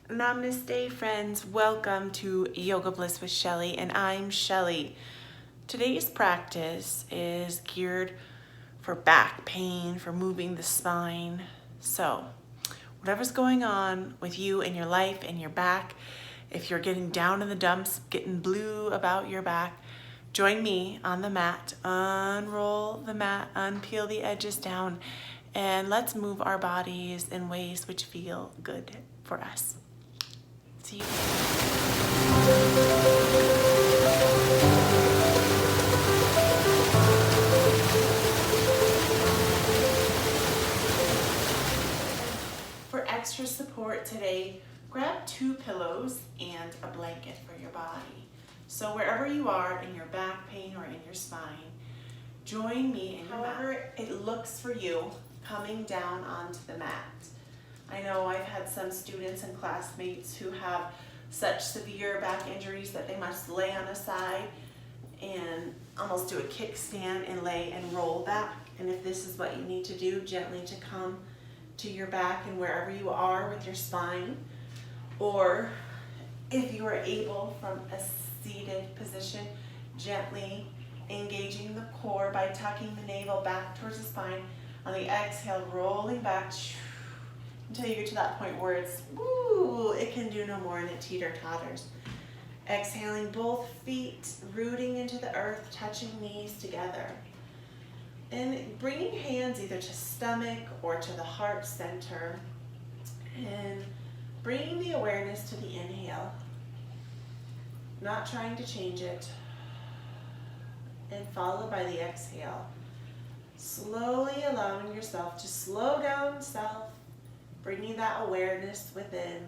Namaste friends, welcome to Yoga Bliss with Shelly, and I'm Shelly. Today's practice is geared for back pain, for moving the spine. So whatever's going on with you in your life and your back, if you're getting down in the dumps, getting blue about your back, join me on the mat, unroll the mat, unpeel the edges down, and let's move our bodies in ways which feel good for us. See you. For extra support today, grab 2 pillows and a blanket for your body. So wherever you are in your back pain or in your spine, join me in however it looks for you coming down onto the mat. I know I've had some students and classmates who have such severe back injuries that they must lay on a side and almost do a kickstand and lay and roll back. And if this is what you need to do, gently to come to your back and wherever you are with your spine, or if you are able from a seated position, gently engaging the core by tucking the navel back towards the spine. On the exhale, rolling back until you get to that point where it's, woo, it can do no more and it teeter-totters. Exhaling both feet, rooting into the earth, touching knees together. And bringing hands either to stomach or to the heart center. And bringing the awareness to the inhale. Not trying to change it. And followed by the exhale. Slowly allowing yourself to slow down self. Bringing that awareness within,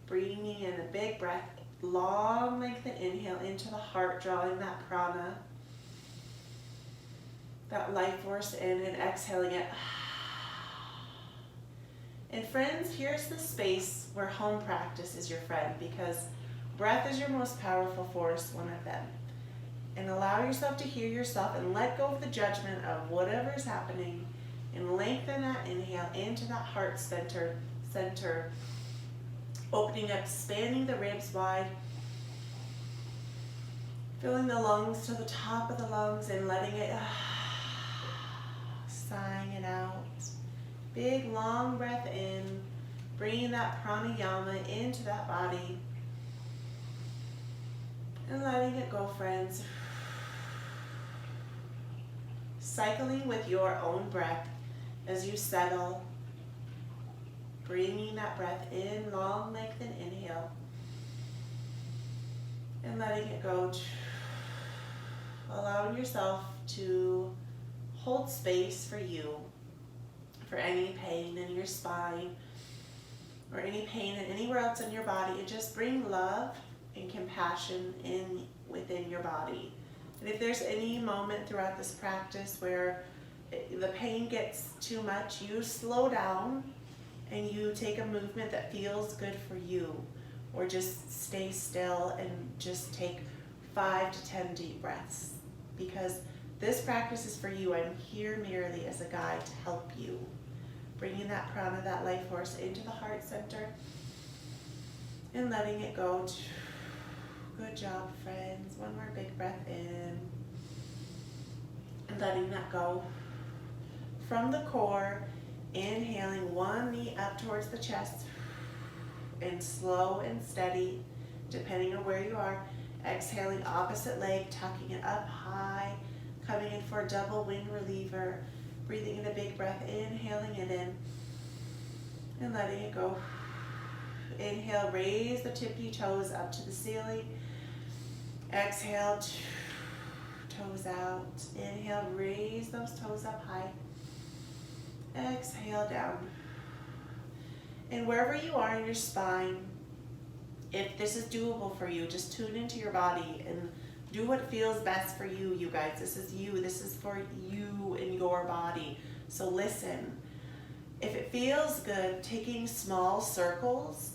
bringing in a big breath, long lengthen inhale into the heart, drawing that prana, that life force in, and exhaling it. And friends, here's the space where home practice is your friend, because breath is your most powerful force, one of them. And allow yourself to hear yourself and let go of the judgment of whatever is happening. And lengthen that inhale into that heart center, opening up, expanding the ribs wide, filling the lungs to the top of the lungs and letting it, sighing it out. Big long breath in, bringing that pranayama into that body and letting it go, friends. Cycling with your own breath. As you settle, bringing that breath in, long lengthen inhale, and letting it go. Allowing yourself to hold space for you, for any pain in your spine, or any pain anywhere else in your body, and just bring love and compassion in within your body. And if there's any moment throughout this practice where the pain gets too much, you slow down and you take a movement that feels good for you, or just stay still and just take 5 to 10 deep breaths, because this practice is for you. I'm here merely as a guide to help you, bringing that prana, that life force into the heart center and letting it go. Good job, friends. One more big breath in and letting that go. From the core, inhaling one knee up towards the chest, and slow and steady, depending on where you are. Exhaling opposite leg, tucking it up high, coming in for a double wing reliever, breathing in a big breath, inhaling it in, and letting it go. Inhale, raise the tippy toes up to the ceiling. Exhale, toes out. Inhale, raise those toes up high. Exhale down. And wherever you are in your spine, if this is doable for you, just tune into your body and do what feels best for you, you guys. This is you. This is for you and your body. So listen. If it feels good, taking small circles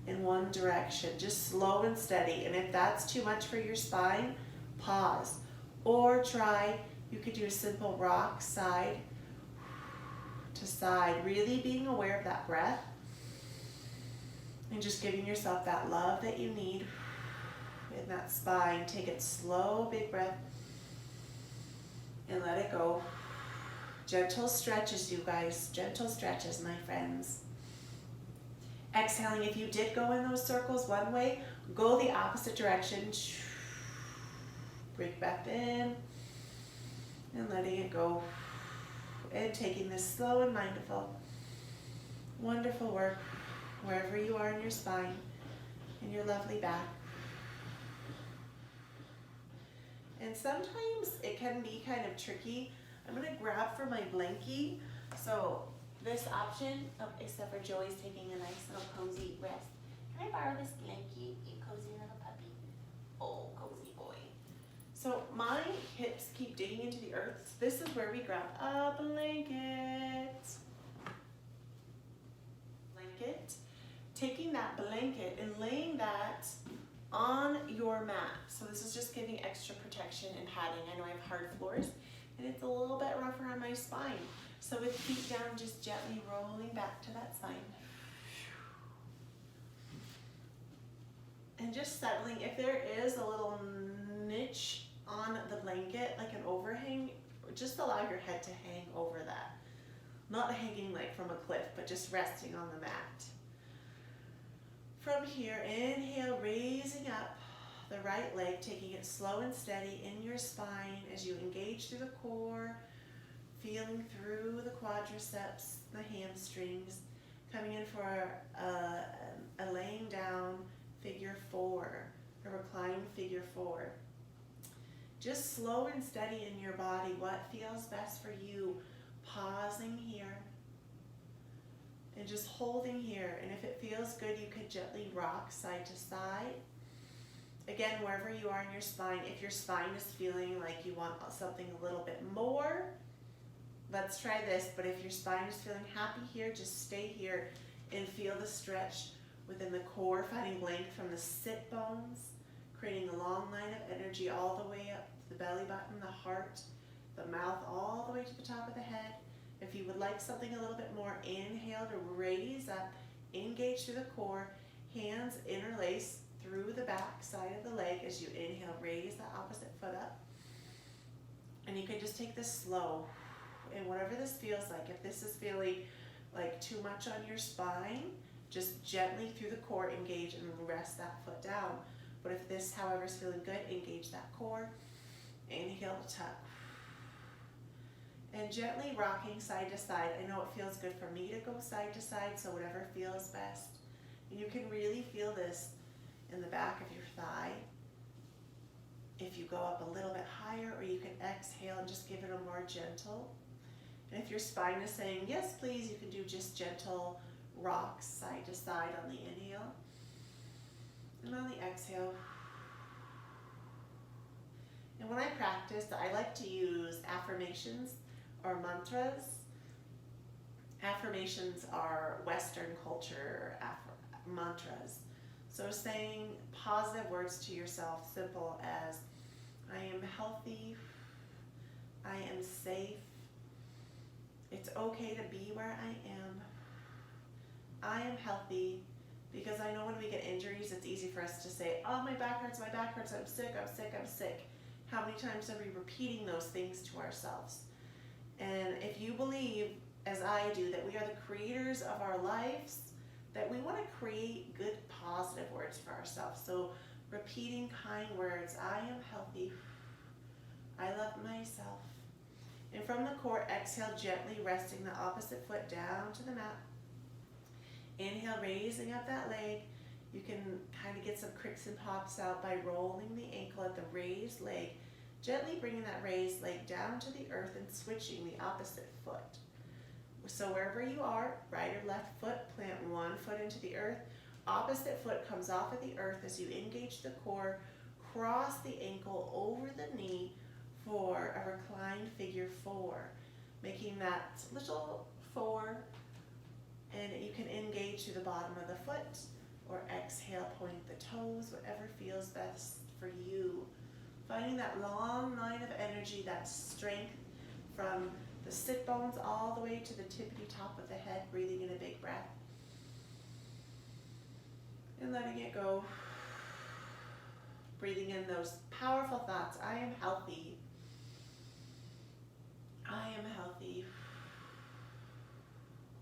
in one direction, just slow and steady. And if that's too much for your spine, pause. Or try, you could do a simple rock side to side, really being aware of that breath. And just giving yourself that love that you need in that spine. Take it slow, big breath, and let it go. Gentle stretches, you guys. Gentle stretches, my friends. Exhaling, if you did go in those circles one way, go the opposite direction. Big breath in and letting it go. And taking this slow and mindful. Wonderful work wherever you are in your spine, in your lovely back. And sometimes it can be kind of tricky. I'm going to grab for my blankie. So this option, except for Joey's taking a nice little cozy rest. Can I borrow this blankie, you cozy little puppy? Oh, cozy boy. So my hips keep digging into the earth. So this is where we grab a blanket. Taking that blanket and laying that on your mat. So this is just giving extra protection and padding. I know I have hard floors and it's a little bit rougher on my spine. So with feet down, just gently rolling back to that spine. And just settling. If there is a little niche on the blanket, like an overhang, just allow your head to hang over that. Not hanging like from a cliff, but just resting on the mat. From here, inhale, raising up the right leg, taking it slow and steady in your spine as you engage through the core, feeling through the quadriceps, the hamstrings, coming in for a laying down figure four, a reclined figure four. Just slow and steady in your body, what feels best for you, pausing here. And just holding here, and if it feels good, you could gently rock side to side. Again, wherever you are in your spine, if your spine is feeling like you want something a little bit more, let's try this. But if your spine is feeling happy here, just stay here and feel the stretch within the core, finding length from the sit bones, creating a long line of energy all the way up to the belly button, the heart, the mouth, all the way to the top of the head. If you would like something a little bit more, inhale to raise up, engage through the core, hands interlace through the back side of the leg as you inhale, raise the opposite foot up. And you can just take this slow, and whatever this feels like, if this is feeling like too much on your spine, just gently through the core engage and rest that foot down. But if this, however, is feeling good, engage that core, inhale to tuck. And gently rocking side to side. I know it feels good for me to go side to side, so whatever feels best. And you can really feel this in the back of your thigh. If you go up a little bit higher, or you can exhale and just give it a more gentle. And if your spine is saying, yes, please, you can do just gentle rocks side to side on the inhale. And on the exhale. And when I practice, I like to use affirmations or mantras. Affirmations are Western culture mantras. So saying positive words to yourself, simple as, I am healthy, I am safe, it's okay to be where I am, I am healthy, because I know when we get injuries, it's easy for us to say, oh, my back hurts, I'm sick, I'm sick, I'm sick. How many times are we repeating those things to ourselves? And if you believe, as I do, that we are the creators of our lives, that we want to create good, positive words for ourselves. So repeating kind words, I am healthy, I love myself. And from the core, exhale, gently resting the opposite foot down to the mat. Inhale, raising up that leg. You can kind of get some cricks and pops out by rolling the ankle at the raised leg, gently bringing that raised leg down to the earth and switching the opposite foot. So wherever you are, right or left foot, plant one foot into the earth. Opposite foot comes off of the earth as you engage the core. Cross the ankle over the knee for a reclined figure four, making that little four. And you can engage through the bottom of the foot or exhale, point the toes, whatever feels best for you. Finding that long line of energy, that strength from the sit bones all the way to the tippity top of the head, breathing in a big breath. And letting it go. Breathing in those powerful thoughts. I am healthy. I am healthy.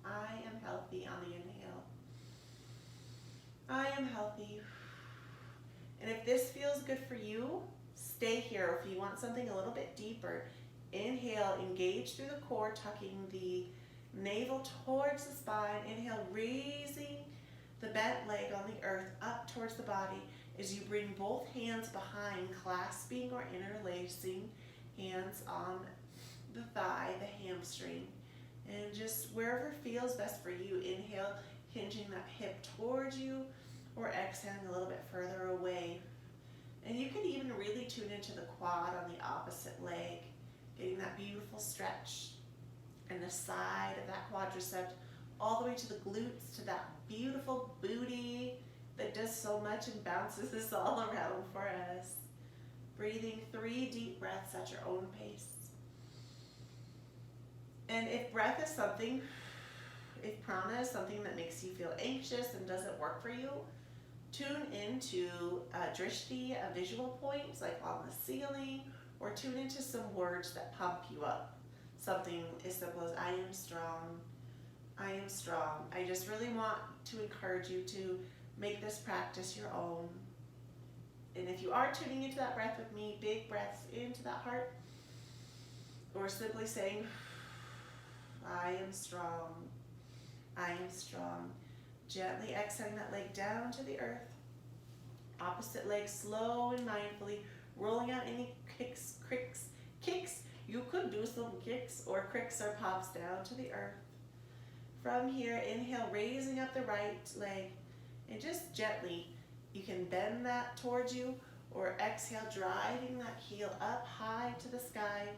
I am healthy on the inhale. I am healthy. And if this feels good for you, stay here. If you want something a little bit deeper, inhale, engage through the core, tucking the navel towards the spine. Inhale, raising the bent leg on the earth up towards the body as you bring both hands behind, clasping or interlacing hands on the thigh, the hamstring. And just wherever feels best for you, inhale, hinging that hip towards you, or exhaling a little bit further away. And you can even really tune into the quad on the opposite leg, getting that beautiful stretch and the side of that quadricep all the way to the glutes, to that beautiful booty that does so much and bounces this all around for us. Breathing 3 deep breaths at your own pace. And if breath is something, if prana is something that makes you feel anxious and doesn't work for you, tune into drishti, visual points like on the ceiling, or tune into some words that pump you up. Something as simple as I am strong, I am strong. I just really want to encourage you to make this practice your own. And if you are tuning into that breath with me, big breaths into that heart, or simply saying, I am strong, I am strong. Gently exhaling that leg down to the earth. Opposite leg slow and mindfully, rolling out any kicks. You could do some kicks or cricks or pops down to the earth. From here, inhale, raising up the right leg, and just gently, you can bend that towards you, or exhale, driving that heel up high to the sky.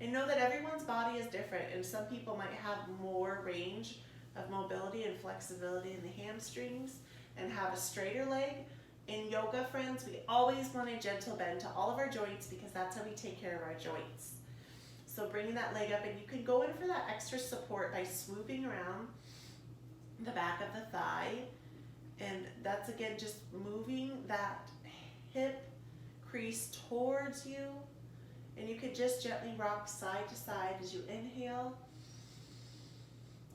And know that everyone's body is different, and some people might have more range of mobility and flexibility in the hamstrings and have a straighter leg. In yoga, friends, we always want a gentle bend to all of our joints because that's how we take care of our joints. So bringing that leg up, and you can go in for that extra support by swooping around the back of the thigh. And that's again just moving that hip crease towards you. And you could just gently rock side to side as you inhale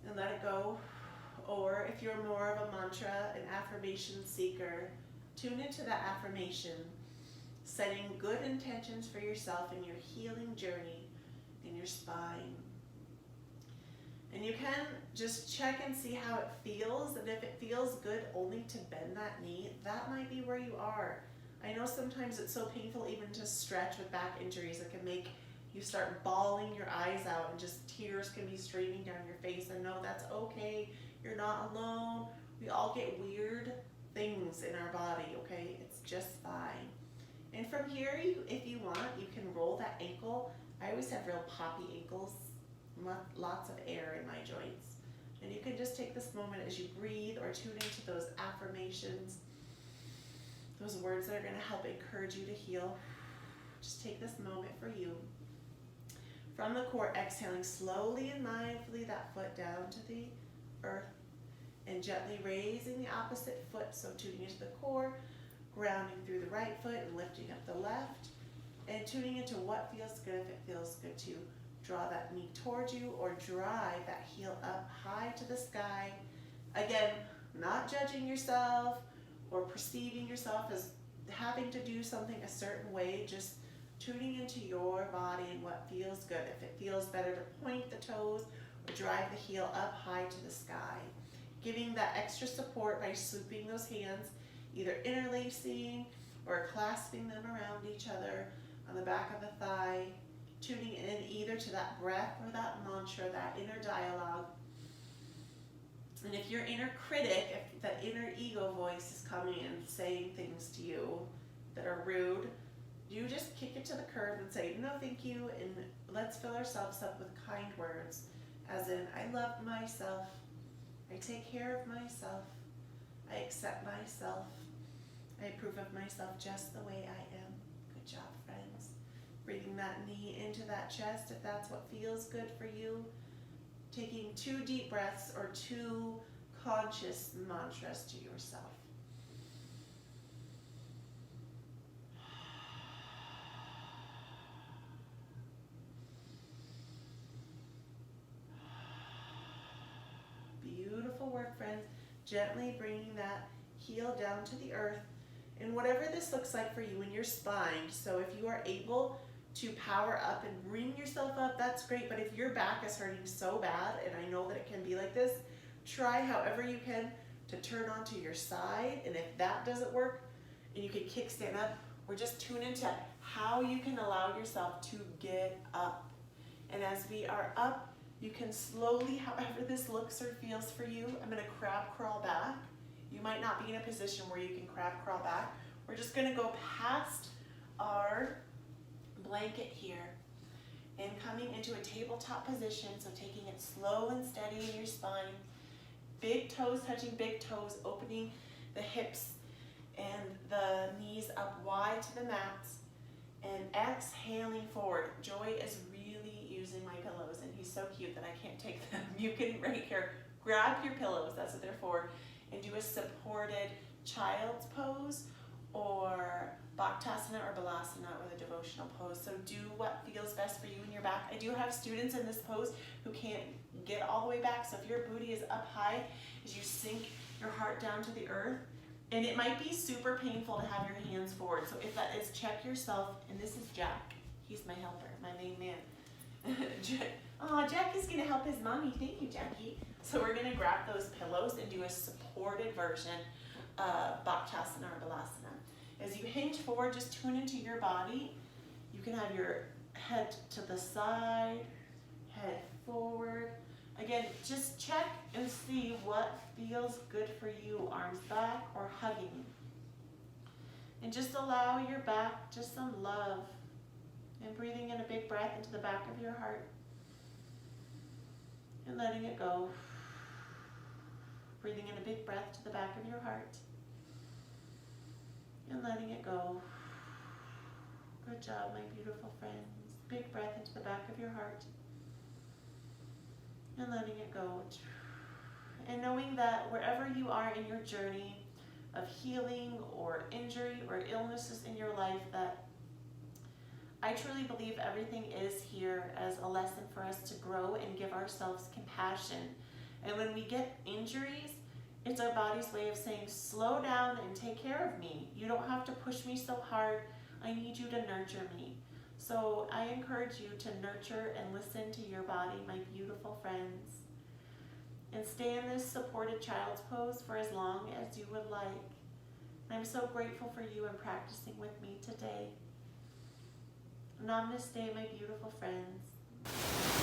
and let it go. Or if you're more of a mantra, an affirmation seeker, tune into that affirmation, setting good intentions for yourself in your healing journey in your spine. And you can just check and see how it feels, and if it feels good only to bend that knee, that might be where you are. I know sometimes it's so painful even to stretch with back injuries. It can make you start bawling your eyes out and just tears can be streaming down your face. And no, that's okay. You're not alone. We all get weird things in our body, okay? It's just fine. And from here, if you want, you can roll that ankle. I always have real poppy ankles, lots of air in my joints. And you can just take this moment as you breathe or tune into those affirmations, those words that are going to help encourage you to heal. Just take this moment for you. From the core, exhaling slowly and mindfully that foot down to the earth, and gently raising the opposite foot, so tuning into the core, grounding through the right foot and lifting up the left, and tuning into what feels good. If it feels good to draw that knee towards you or drive that heel up high to the sky. Again, not judging yourself or perceiving yourself as having to do something a certain way, just tuning into your body and what feels good. If it feels better to point the toes or drive the heel up high to the sky. Giving that extra support by swooping those hands, either interlacing or clasping them around each other on the back of the thigh, tuning in either to that breath or that mantra, that inner dialogue. And if your inner critic, if that inner ego voice is coming and saying things to you that are rude, you just kick it to the curb and say, no, thank you, and let's fill ourselves up with kind words, as in, I love myself, I take care of myself, I accept myself, I approve of myself just the way I am. Good job, friends. Breathing that knee into that chest if that's what feels good for you. Taking 2 deep breaths or 2 conscious mantras to yourself. work, friends. Gently bringing that heel down to the earth. And whatever this looks like for you in your spine, so if you are able to power up and bring yourself up, that's great. But if your back is hurting so bad, and I know that it can be like this, try however you can to turn onto your side. And if that doesn't work, and you can kickstand up, or just tune into how you can allow yourself to get up. And as we are up, you can slowly, however this looks or feels for you, I'm gonna crab crawl back. You might not be in a position where you can crab crawl back. We're just gonna go past our blanket here and coming into a tabletop position, so taking it slow and steady in your spine. Big toes touching big toes, opening the hips and the knees up wide to the mats, and exhaling forward. Joy is really using my pillows, and he's so cute that I can't take them. You can right here, grab your pillows, that's what they're for, and do a supported child's pose, or Bhaktasana or Balasana, or the devotional pose. So do what feels best for you in your back. I do have students in this pose who can't get all the way back, so if your booty is up high, as you sink your heart down to the earth, and it might be super painful to have your hands forward. So if that is, check yourself, and this is Jack. He's my helper, my main man. Oh, Jackie's gonna help his mommy. Thank you, Jackie. So we're gonna grab those pillows and do a supported version of Bhaktasana or Balasana. As you hinge forward, just tune into your body. You can have your head to the side, head forward. Again, just check and see what feels good for you, arms back or hugging. And just allow your back just some love. And breathing in a big breath into the back of your heart. And letting it go. Breathing in a big breath to the back of your heart. And letting it go. Good job, my beautiful friends. Big breath into the back of your heart. And letting it go. And knowing that wherever you are in your journey of healing or injury or illnesses in your life, that I truly believe everything is here as a lesson for us to grow and give ourselves compassion. And when we get injuries, it's our body's way of saying, slow down and take care of me. You don't have to push me so hard. I need you to nurture me. So I encourage you to nurture and listen to your body, my beautiful friends. And stay in this supported child's pose for as long as you would like. And I'm so grateful for you and practicing with me today. Namaste, my beautiful friends.